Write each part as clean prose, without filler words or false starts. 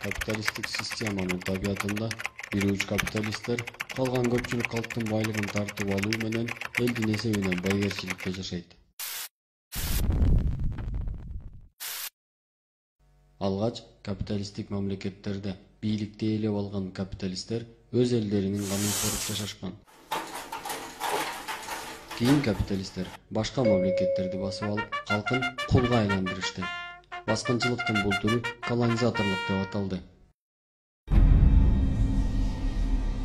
Капиталисттик системанын табиятында бир уч капиталисттер калган көпчүлүк калктын байлыгын тартып алуу менен элдин эсебинен байгерчиликте жашайт. Алгач капиталисттик мамлекеттерде бийликти ээлеп алган капиталисттер өз элдеринин канын коруп жашашкан. Кийин капиталисттер башка мамлекеттерди басып алып, калкын кулга айландырышты. Баскынчылыктын бул түрү колонизаторлук деп аталды.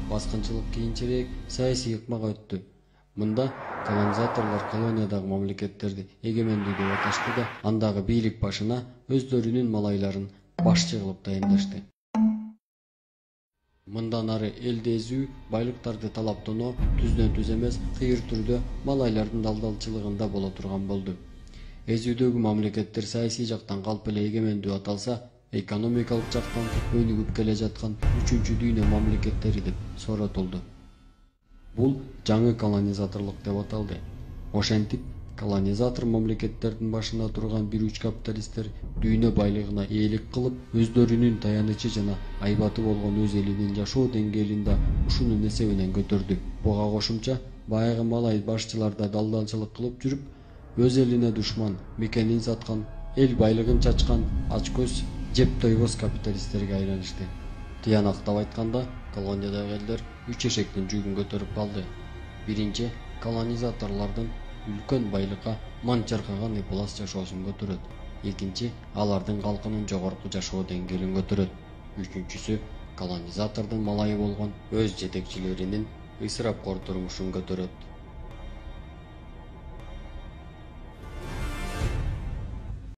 Баскынчылык кийинчерээк саясий ыкмага өттү. Мында колонизаторлор колониядагы мамлекеттерди эгемендүү деп аташты да, андагы бийлик башына өздөрүнүн малайларын башчы кылып тайындашты. Мындан ары элди эзүү, байлыктарды талаптоноо түздөн түз эмес, кыйыр түрдө малайлардын далдалчылыгында боло турган болду. Эзүүдөгү мамлекеттер саясий жактан калп эле эгемендүү аталса, экономикалык жактан өнүгүп келе жаткан 3-дүйнө мамлекеттери деп соротулду. Бул жаңы колонизаторлук деп аталды. Ошентип, колонизатор мамлекеттердин башында турган бир уч капиталисттер дүйнө байлыгына ээлик кылып, өздөрүнүн таянычы жана айбаты болгон өз элинин жашоо деңгээлин да ушунун эсебинен көтөрдү. Буга кошумча, баягы малай башчыларда далдалчылык кылып жүрүп, өз элине душман, мекенин саткан, эл байлыгын чачкан, ачкөз, жеп тойбос капиталисттерге айланышты. Тыянактап айтканда, колониядагы элдер үч эшектин жүгүн көтөрүп калды. Биринчи, колонизаторлордун үлкөн байлыкка ман чаркаган ыплас жашоосун көтөрөт. Экинчи, алардын калкынын жогорку жашоо деңгээлин көтөрөт. Үчүнчүсү, колонизатордун малайы болгон өз жетекчилеринин ысырапкор турмушун көтөрөт.